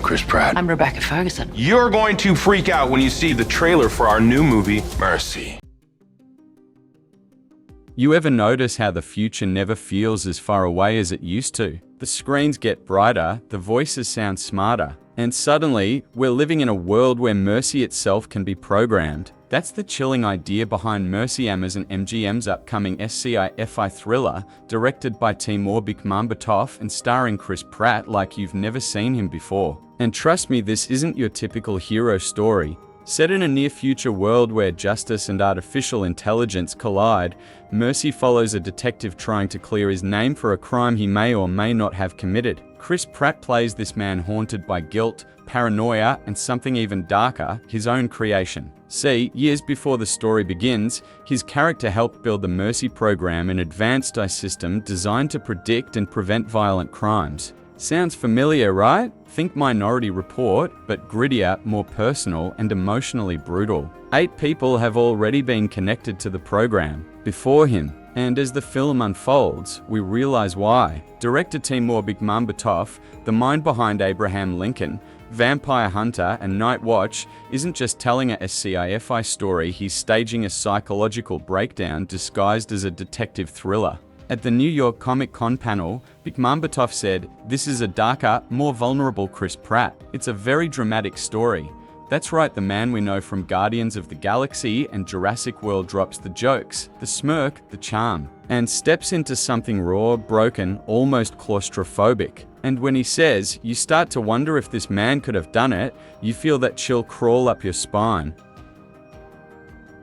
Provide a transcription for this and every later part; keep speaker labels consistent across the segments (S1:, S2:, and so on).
S1: Chris Pratt.
S2: I'm Rebecca Ferguson.
S3: You're going to freak out when you see the trailer for our new movie, Mercy.
S4: You ever notice how the future never feels as far away as it used to? The screens get brighter, the voices sound smarter, and suddenly, we're living in a world where Mercy itself can be programmed. That's the chilling idea behind Mercy Amazon MGM's upcoming Sci-Fi thriller, directed by Timur Bekmambetov and starring Chris Pratt like you've never seen him before. And trust me, this isn't your typical hero story. Set in a near-future world where justice and artificial intelligence collide, Mercy follows a detective trying to clear his name for a crime he may or may not have committed. Chris Pratt plays this man haunted by guilt, paranoia, and something even darker, his own creation. See, years before the story begins, his character helped build the Mercy program, an advanced AI system designed to predict and prevent violent crimes. Sounds familiar, right? Think Minority Report, but grittier, more personal, and emotionally brutal. 8 people have already been connected to the program before him, and as the film unfolds, we realize why. Director Timur Bekmambetov, the mind behind Abraham Lincoln, Vampire Hunter, and Night Watch, isn't just telling a Sci-Fi story, he's staging a psychological breakdown disguised as a detective thriller. At the New York Comic Con panel, Bekmambetov said, "This is a darker, more vulnerable Chris Pratt. It's a very dramatic story." That's right, the man we know from Guardians of the Galaxy and Jurassic World drops the jokes, the smirk, the charm, and steps into something raw, broken, almost claustrophobic. And when he says, you start to wonder if this man could have done it, you feel that chill crawl up your spine.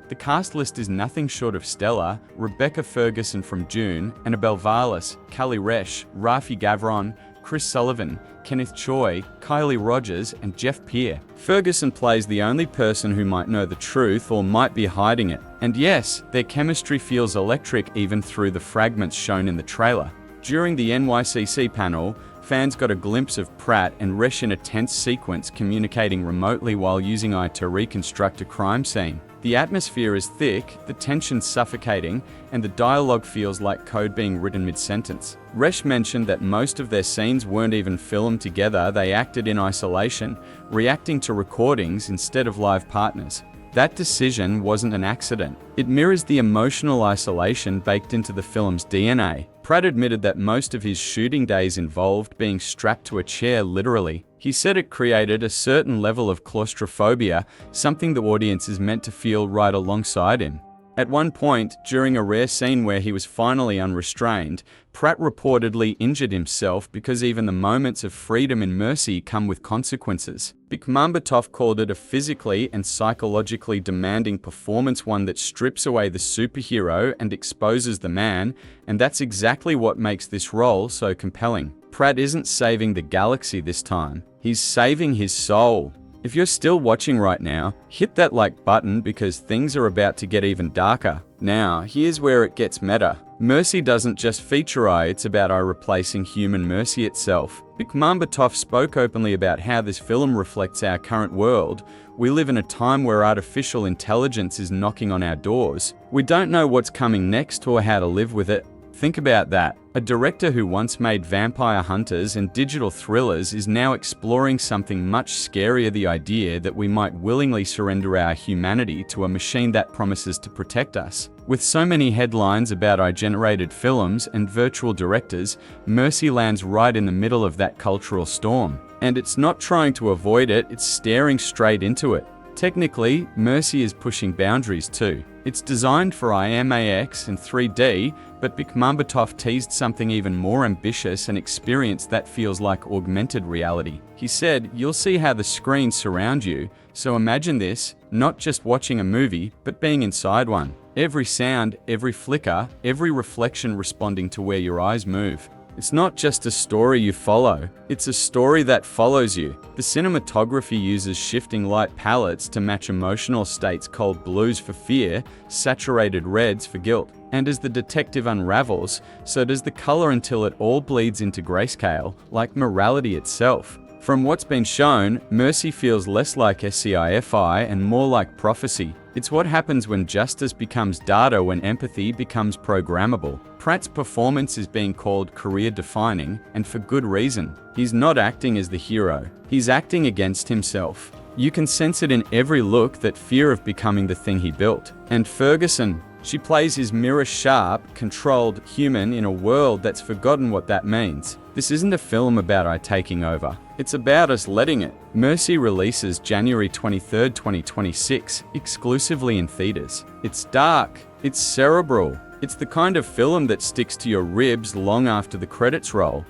S4: The cast list is nothing short of stellar. Rebecca Ferguson from Dune, Annabelle Varlas, Kali Resch, Rafi Gavron, Chris Sullivan, Kenneth Choi, Kylie Rogers, and Jeff Peer. Ferguson plays the only person who might know the truth or might be hiding it. And yes, their chemistry feels electric even through the fragments shown in the trailer. During the NYCC panel, fans got a glimpse of Pratt and Resch in a tense sequence communicating remotely while using AI to reconstruct a crime scene. The atmosphere is thick, the tension suffocating, and the dialogue feels like code being written mid-sentence. Resch mentioned that most of their scenes weren't even filmed together, they acted in isolation, reacting to recordings instead of live partners. That decision wasn't an accident. It mirrors the emotional isolation baked into the film's DNA. Pratt admitted that most of his shooting days involved being strapped to a chair literally. He said it created a certain level of claustrophobia, something the audience is meant to feel right alongside him. At one point, during a rare scene where he was finally unrestrained, Pratt reportedly injured himself because even the moments of freedom in Mercy come with consequences. Bekmambetov called it a physically and psychologically demanding performance, one that strips away the superhero and exposes the man, and that's exactly what makes this role so compelling. Pratt isn't saving the galaxy this time, he's saving his soul. If you're still watching right now, hit that like button because things are about to get even darker. Now, here's where it gets meta. Mercy doesn't just feature AI, it's about AI replacing human mercy itself. Bekmambetov spoke openly about how this film reflects our current world. We live in a time where artificial intelligence is knocking on our doors. We don't know what's coming next or how to live with it. Think about that. A director who once made vampire hunters and digital thrillers is now exploring something much scarier, the idea that we might willingly surrender our humanity to a machine that promises to protect us. With so many headlines about AI-generated films and virtual directors, Mercy lands right in the middle of that cultural storm. And it's not trying to avoid it, it's staring straight into it. Technically, Mercy is pushing boundaries too. It's designed for IMAX and 3D, but Bekmambetov teased something even more ambitious, an experience that feels like augmented reality. He said, "You'll see how the screens surround you, so imagine this, not just watching a movie, but being inside one. Every sound, every flicker, every reflection responding to where your eyes move. It's not just a story you follow, it's a story that follows you." The cinematography uses shifting light palettes to match emotional states, cold blues for fear, saturated reds for guilt. And as the detective unravels, so does the color until it all bleeds into grayscale, like morality itself. From what's been shown, Mercy feels less like Sci-Fi and more like prophecy. It's what happens when justice becomes data, when empathy becomes programmable. Pratt's performance is being called career-defining, and for good reason. He's not acting as the hero. He's acting against himself. You can sense it in every look, that fear of becoming the thing he built. And Ferguson, she plays his mirror-sharp, controlled human in a world that's forgotten what that means. This isn't a film about I taking over. It's about us letting it. Mercy releases January 23, 2026, exclusively in theaters. It's dark. It's cerebral. It's the kind of film that sticks to your ribs long after the credits roll.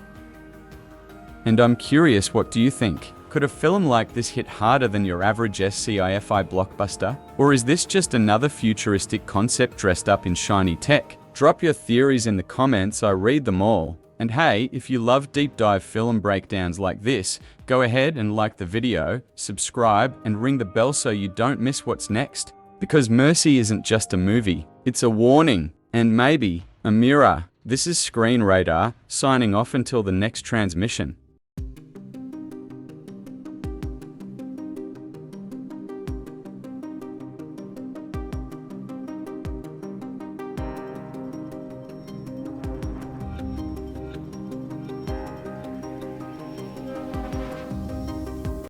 S4: And I'm curious, what do you think? Could a film like this hit harder than your average Sci-Fi blockbuster? Or is this just another futuristic concept dressed up in shiny tech? Drop your theories in the comments, I read them all. And hey, if you love deep dive film breakdowns like this, go ahead and like the video, subscribe, and ring the bell so you don't miss what's next. Because Mercy isn't just a movie, it's a warning, and maybe a mirror. This is Screen Radar, signing off until the next transmission.